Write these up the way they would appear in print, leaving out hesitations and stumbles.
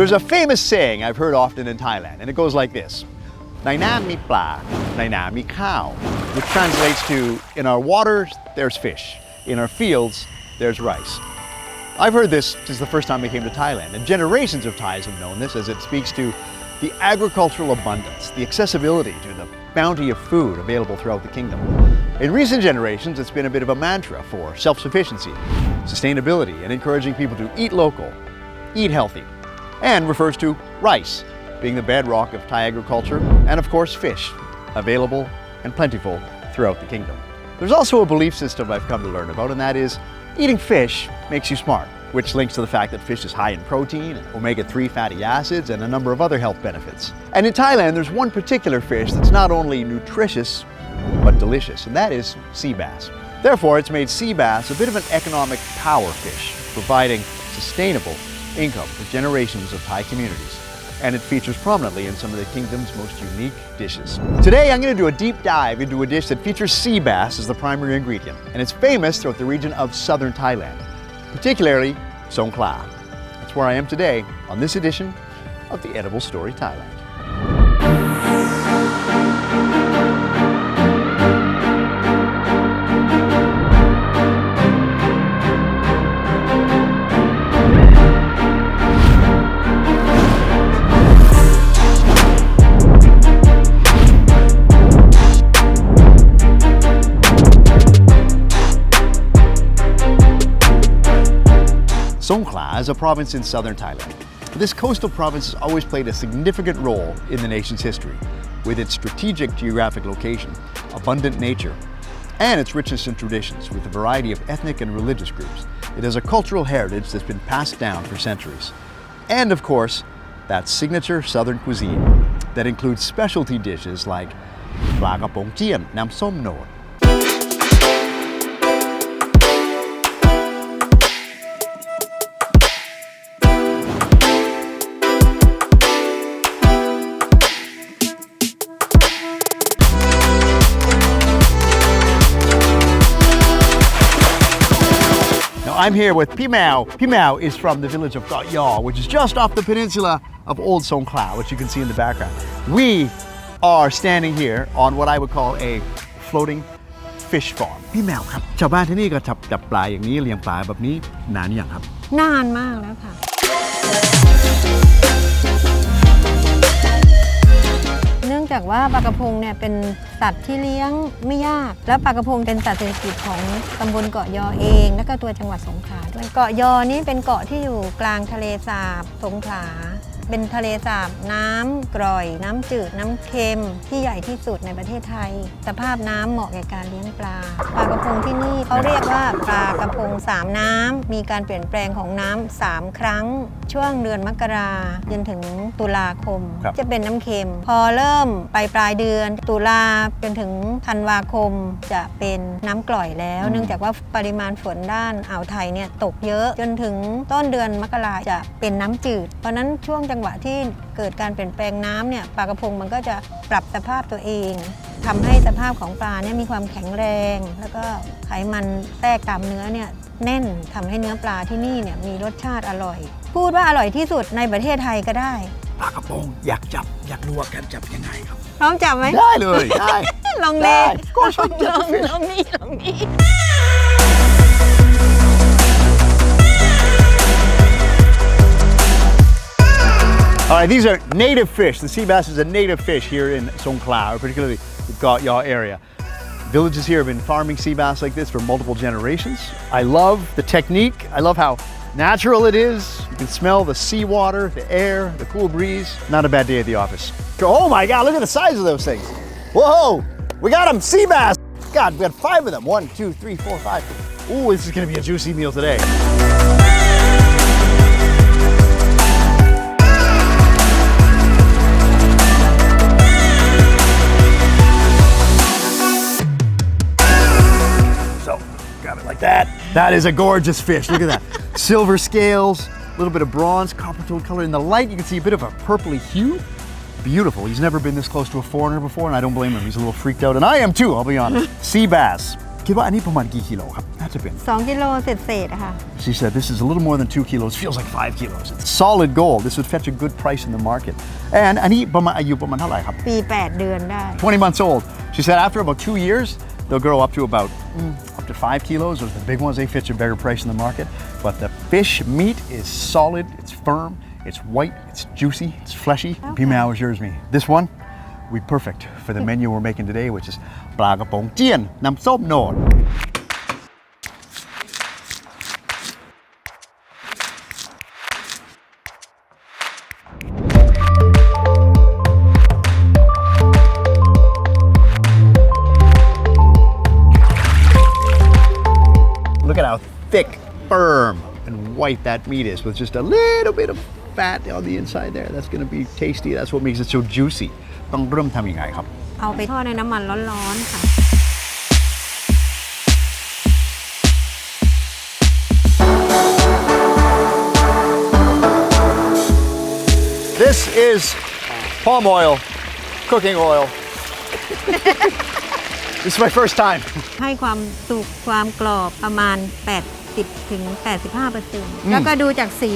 There's a famous saying I've heard often in Thailand, and it goes like this. ในน้ำมีปลา ในนามีข้าว which translates to, in our waters, there's fish. In our fields, there's rice. I've heard this since the first time I came to Thailand, and generations of Thais have known this as it speaks to the agricultural abundance, the accessibility to the bounty of food available throughout the kingdom. In recent generations, it's been a bit of a mantra for self-sufficiency, sustainability, and encouraging people to eat local, eat healthy, and refers to rice being the bedrock of Thai agriculture, and of course fish, available and plentiful throughout the kingdom. There's also a belief system I've come to learn about, and that is eating fish makes you smart, which links to the fact that fish is high in protein and omega-3 fatty acids and a number of other health benefits. And in Thailand, there's one particular fish that's not only nutritious, but delicious, and that is sea bass. Therefore, it's made sea bass a bit of an economic power fish, providing sustainable income for generations of Thai communities. And it features prominently in some of the kingdom's most unique dishes. Today, I'm going to do a deep dive into a dish that features sea bass as the primary ingredient, and it's famous throughout the region of southern Thailand, particularly Songkhla. That's where I am today on this edition of the Edible Story Thailand. Songkhla is a province in southern Thailand. This coastal province has always played a significant role in the nation's history, with its strategic geographic location, abundant nature, and its richness in traditions with a variety of ethnic and religious groups. It has a cultural heritage that's been passed down for centuries. And of course, that signature southern cuisine that includes specialty dishes like Pla Kapong Jian Namsom Node. I'm here with Pi Mao. Pi Mao is from the village of Got Yaw, which is just off the peninsula of Old Songkhla, which you can see in the background. We are standing here on what I would call a floating fish farm. พี่แมวครับชาวบ้านที่นี่ก็จับปลาอย่างนี้เลี้ยงปลาแบบนี้นานยังครับนานมากแล้วค่ะเนื่องจากว่าปลากระพงเนี่ยเป็นสัตว์ที่เลี้ยงไม่ยากแล้วปลากระพงเป็นสัตว์เศรษฐกิจของตำบลเกาะยอเองและก็ตัวจังหวัดสงขลาด้วยเกาะยอนี้เป็นเกาะที่อยู่กลางทะเลสาบสงขลาเป็นทะเลสาบน้ำกร่อยน้ำจืดน้ำเค็มที่ใหญ่ที่สุดในประเทศไทยสภาพน้ำเหมาะแก่การเลี้ยงปลากระพงที่นี่เขาเรียกว่าปลากระพง3น้ำมีการเปลี่ยนแปลงของน้ำ3ครั้งช่วงเดือนมกราจนถึงตุลาคมจะเป็นน้ำเค็มพอเริ่มปลายเดือนตุลาจนถึงธันวาคมจะเป็นน้ำกร่อยแล้วเนื่องจากว่าปริมาณฝนด้านอ่าวไทยเนี่ยตกเยอะจนถึงต้นเดือนมกราจะเป็นน้ำจืดเพราะนั้นช่วงจังหวะที่เกิดการเปลี่ยนแปลงน้ำเนี่ยปลากระพงมันก็จะปรับสภาพตัวเองทำให้สภาพของปลาเนี่ยมีความแข็งแรงแล้วก็ไขมันแทรกตามเนื้อเนี่ยแน่นทำให้เนื้อปลาที่นี่เนี่ยมีรสชาติอร่อยพูดว่าอร่อยที่สุดในประเทศไทยก็ได้ปลากระพงอยากจับอยากรู้ว่าการจับยังไงครับพร้อมจับไหมได้เลยได้ ลองเลยก็ชอบลองนี่All right, these are native fish. The sea bass is a native fish here in Songkhla, or particularly the Got Yaw area. Villages here have been farming sea bass like this for multiple generations. I love the technique. I love how natural it is. You can smell the seawater, the air, the cool breeze. Not a bad day at the office. Oh my God, look at the size of those things. Whoa, we got them, sea bass. God, we got 5 of them. 1, 2, 3, 4, 5. Ooh, this is gonna be a juicy meal today. That is a gorgeous fish. Look at that. Silver scales, a little bit of bronze, copper tone color. In the light, you can see a bit of a purpley hue. Beautiful. He's never been this close to a foreigner before, and I don't blame him. He's a little freaked out, and I am too, I'll be honest. Sea bass. คิดว่าอันนี้ประมาณกี่กิโลครับ That's a bit. 2 กิโลเศษๆอะค่ะ She said this is a little more than 2 kilos. Feels like 5 kilos. It's solid gold. This would fetch a good price in the market. And อันนี้ประมาณอายุประมาณเท่าไหร่ครับ ปี 8 เดือนได้ 20 months old. She said after about 2 years, they'll grow up to about up to 5 kilos. Those are the big ones. They fetch a better price in the market. But the fish meat is solid. It's firm. It's white. It's juicy. It's fleshy. Okay. Pimao assures me. This one will be perfect for the menu we're making today, which is Pla Kapong Jian Namsom Node. Look at how thick, firm, and white that meat is with just a little bit of fat on the inside there. That's going to be tasty. That's what makes it so juicy. ต้องเริ่มทำยังไงครับ เอาไปทอดในน้ำมันร้อนๆค่ะ This is palm oil, cooking oil. This is my first time. ให้ความสุกความกรอบประมาณ 80 ถึง 85% แล้วก็ดูจากสี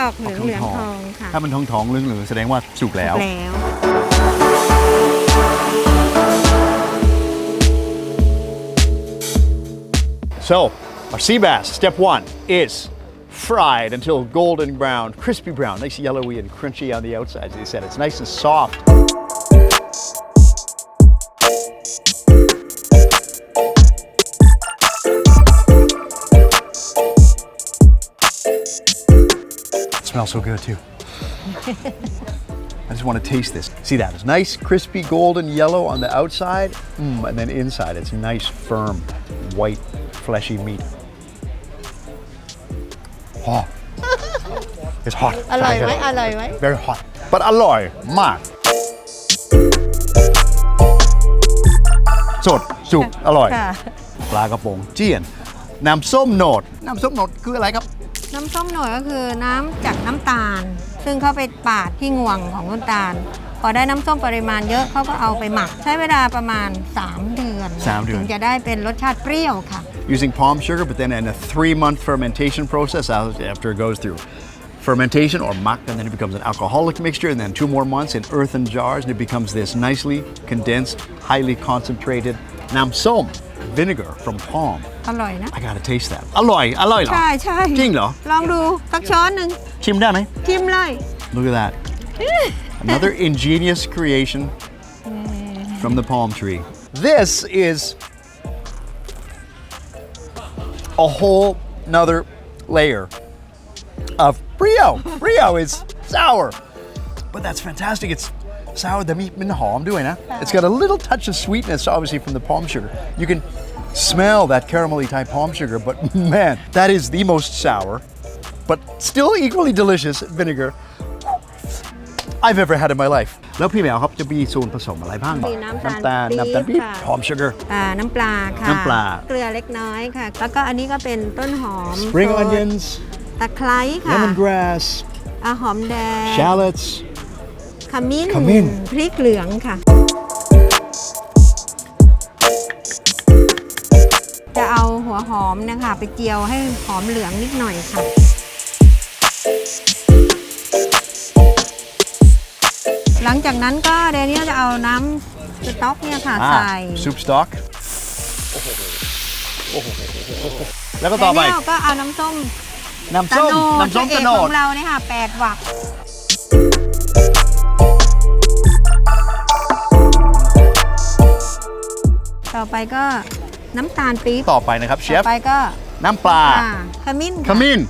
ออกเหลืองทองค่ะ ถ้ามันทองๆเหลืองๆแสดงว่าสุกแล้ว แล้ว So, our sea bass, step 1 is fried until golden brown, crispy brown, nice yellowy and crunchy on the outside. As they said, it's nice and soft. It smells so good too. I just want to taste this. See that? It's nice, crispy, golden yellow on the outside, and then inside it's nice, firm, white, fleshy meat. Oh, it's hot. อร่อยไหมอร่อยไหม Very hot, but อร่อยมากสดสุกอร่อย ค่ะ ปลากระพงเจียนน้ำส้มโหนดน้ำส้มโหนดคืออะไรครับ น้ำส้มหน่อยก็คือน้ำจากน้ำตาล ซึ่งเขาไปปาดที่งวงของต้นตาล พอได้น้ำส้มปริมาณเยอะเขาก็เอาไปหมัก ใช้เวลาประมาณ 3 เดือน 3 เดือน ถึงจะได้เป็นรสชาติเปรี้ยวค่ะ using palm sugar, but then in a 3-month fermentation process after it goes through fermentation or mak, and then it becomes an alcoholic mixture, and then 2 more months in earthen jars, and it becomes this nicely condensed, highly concentrated namsom vinegar from palm. อร่อยนะ I gotta taste that. อร่อยเหรอ ใช่ใช่ จริงเหรอ ลองดูสักช้อนหนึ่ง ชิมได้ไหม ชิมเลย Look at that. Another ingenious creation from the palm tree. This is a whole nother layer of brio. Brio is sour, but that's fantastic. It's sour. The meat is hotด้วยนะ It's got a little touch of sweetness, obviously, from the palm sugar. You can smell that caramelly type palm sugar, but man, that is the most sour, but still equally delicious vinegar I've ever had in my life. แล้วพี่แมวครับจะมีส่วนผสมอะไรบ้าง มีน้ำตาล น้ำตาลปี๊บ ค่ะ palm sugar น้ำปลาค่ะ น้ำปลา เกลือเล็กน้อยค่ะ แล้วก็อันนี้ก็เป็นต้นหอม spring สด onions ตะไคร้ค่ะ lemongrass หอมแดง shallots ขมิ้น ขมิ้น พริกเหลืองค่ะ จะเอาหัวหอมนะคะไปเจียวให้หอมเหลืองนิดหน่อยค่ะ หลังจากนั้นก็เดี๋ยวนี้จะเอาน้ำสต๊อกเนี่ยค่ะใส่ soup stock แล้วก็ต่อไป แล้วก็เอาน้ำส้ม น้ำส้ม พระเอก ตะโน ข ด องเราเนี่ยค่ะ8 หวัก ต่อไปก็น้ำตาลปี๊บ ต่อไปนะครับเช ต่ ฟ อไปก็ น้ำปลา ขมิ้น ขมิ้น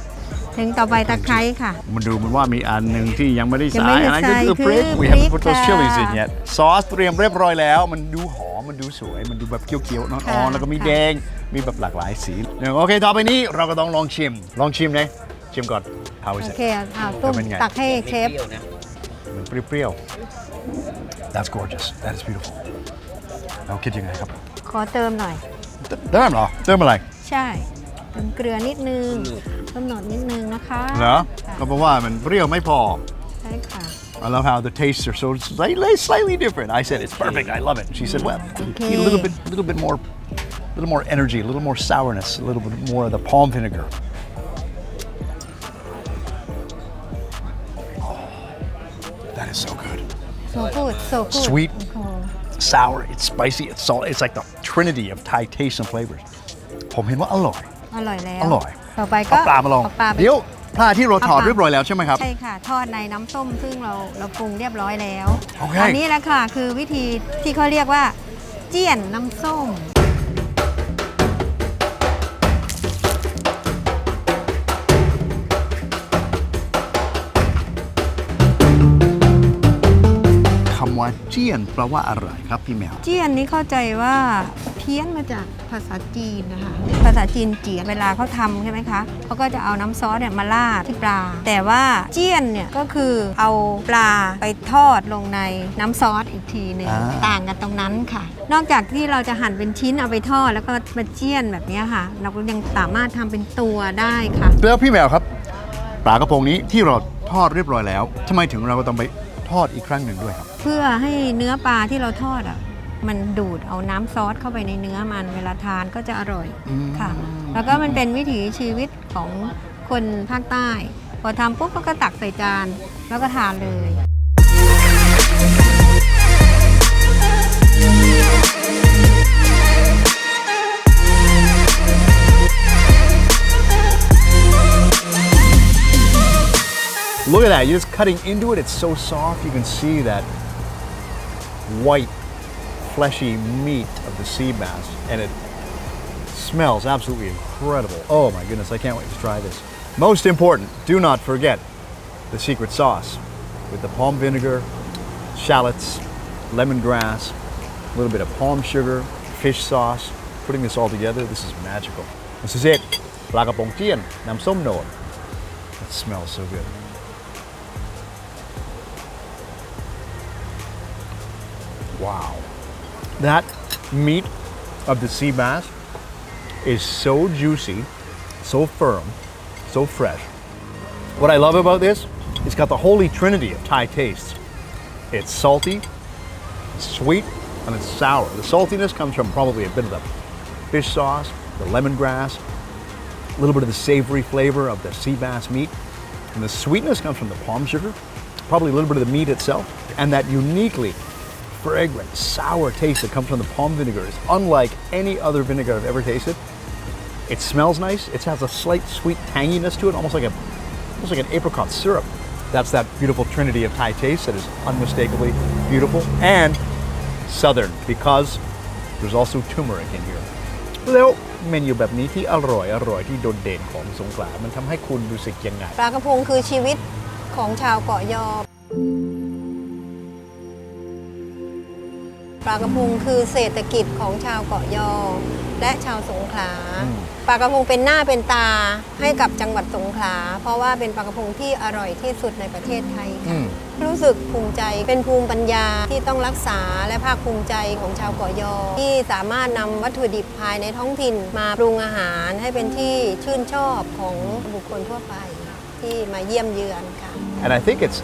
ถึงต่อไปตะไคร้ค่ะ มันดูมันว่ามีอันหนึ่งที่ยังไม่ได้ ยัง ใส่ ไม่ได้ อันนั้นก็คือ ใส่ พริก คือ we haven't put พริ those ก chilies ค่ะ in yet ซอสเตรียมเรียบร้อยแล้ว มันดูหอมมันดูสวยมันดูแบบเขียวๆอ่อนๆแล้วก็มีแดงมีแบบหลากหลายสีโอเคต่อไปนี้เราก็ต้องลองชิมนะชิมก่อน how โอ is it เคเอาตุ้ม เป็นไง ตักให้เชฟ มันเปรี้ยวๆ that's gorgeous that is beautiful เราคิดยังไงครับ ขอเติมหน่อย เติมเหรอเติมอะไร ใช่เติมเกลือนิดนึงเติมหนอดนิดนึงนะคะ เหรอ ค่ะ ก็เพราะว่ามันเปรี้ยวไม่พอ ใช่ค่ะ I love how the tastes are so slightly different. I said it's perfect. I love it. She said, "Well, Okay. need a little bit more little more energy, a little more sourness, a little bit more of the palm vinegar. Oh, that is so good. so good so good Sweet, โอ้โห sour, it's spicy, it's salt. It's like the trinity of Thai tastes and flavors. ผมเห็นว่าอร่อย อร่อยแล้ว อร่อย ต่อไปก็ เอาปลามาลอง เอาปลาไป เดี๋ยวปลาที่เราทอด เอาปลา เรียบร้อยแล้วใช่ไหมครับ ใช่ค่ะ ทอดในน้ำส้มซึ่งเราปรุงเรียบร้อยแล้ว โอเค อันี้แหละค่ะคือวิธีที่เขาเรียกว่าเจี้ยนน้ำส้ม คำว่าเจียนแปลว่าอะไรครับพี่แมว เจี้ยนนี้เข้าใจว่าเพี้ยนมาจากภาษาจีนนะคะภาษาจีนเจียนเวลาเขาทำใช่ไหมคะเขาก็จะเอาน้ำซอสเนี่ยมาราดที่ปลา แต่ว่าเจี้ยนเนี่ยก็คือเอาปลาไปทอดลงในน้ำซอสอีกทีหนึ่งต่างกันตรงนั้นค่ะ นอกจากที่เราจะหั่นเป็นชิ้นเอาไปทอดแล้วก็มาเจี้ยนแบบนี้ค่ะ เราก็ยังสามารถทำเป็นตัวได้ค่ะ แล้วพี่แมวครับปลากระพงนี้ที่เราทอดเรียบร้อยแล้วทำไมถึงเราก็ต้องไปทอดอีกครั้งหนึ่งด้วยครับ เพื่อให้เนื้อปลาที่เราทอดอ่ะมันดูดเอาน้ำซอสเข้าไปในเนื้อมันเวลาทานก็จะอร่อยค่ะ แล้วก็มันเป็นวิถีชีวิตของคนภาคใต้ พอทำปุ๊บก็ตักใส่จานแล้วก็ทานเลย Look at that, you're just cutting into it, it's so soft, you can see that white, fleshy meat of the sea bass, and it smells absolutely incredible. Oh my goodness, I can't wait to try this. Most important, do not forget the secret sauce with the palm vinegar, shallots, lemongrass, a little bit of palm sugar, fish sauce. Putting this all together, this is magical. This is it, Pla Kapong Jian Namsom Node. It smells so good. Wow. That meat of the sea bass is so juicy, so firm, so fresh. What I love about this, it's got the holy trinity of Thai tastes. It's salty, it's sweet, and it's sour. The saltiness comes from probably a bit of the fish sauce, the lemongrass, a little bit of the savory flavor of the sea bass meat, and the sweetness comes from the palm sugar, probably a little bit of the meat itself, and that uniquely fragrant, sour taste that comes from the palm vinegar is unlike any other vinegar I've ever tasted. It smells nice. It has a slight sweet tanginess to it, almost like an apricot syrup. That's that beautiful trinity of Thai taste that is unmistakably beautiful and southern because there's also turmeric in here. แล้วเมนูแบบนี้ที่อร่อยที่โดดเด่นของสงขลามันทำให้คุณรู้สึกยังไง ปลากระพงคือชีวิตของชาวเกาะยอ ปลากระพงคือเศรษฐกิจของชาวเกาะยอและชาวสงขลา ปลากระพงเป็นหน้าเป็นตาให้กับจังหวัดสงขลาเพราะว่าเป็นปลากระพงที่อร่อยที่สุดในประเทศไทยค่ะรู้สึกภูมิใจเป็นภูมิปัญญาที่ต้องรักษาและภาคภูมิใจของชาวเกาะยอที่สามารถนำวัตถุดิบภายในท้องถิ่นมาปรุงอาหารให้เป็นที่ชื่นชอบของบุคคลทั่วไปที่มาเยี่ยมเยือนค่ะ And I think it's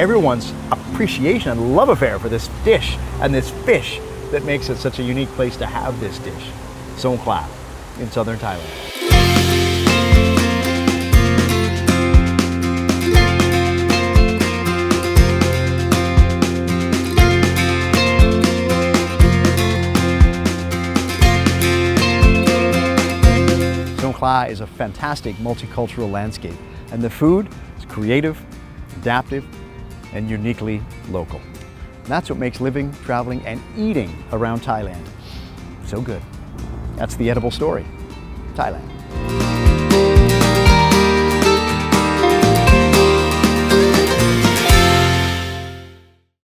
everyone's appreciation and love affair for this dish and this fish that makes it such a unique place to have this dish. Songkhla in southern Thailand. Songkhla is a fantastic multicultural landscape, and the food is creative, adaptive, and uniquely local. And that's what makes living, traveling, and eating around Thailand so good. That's the Edible Story, Thailand.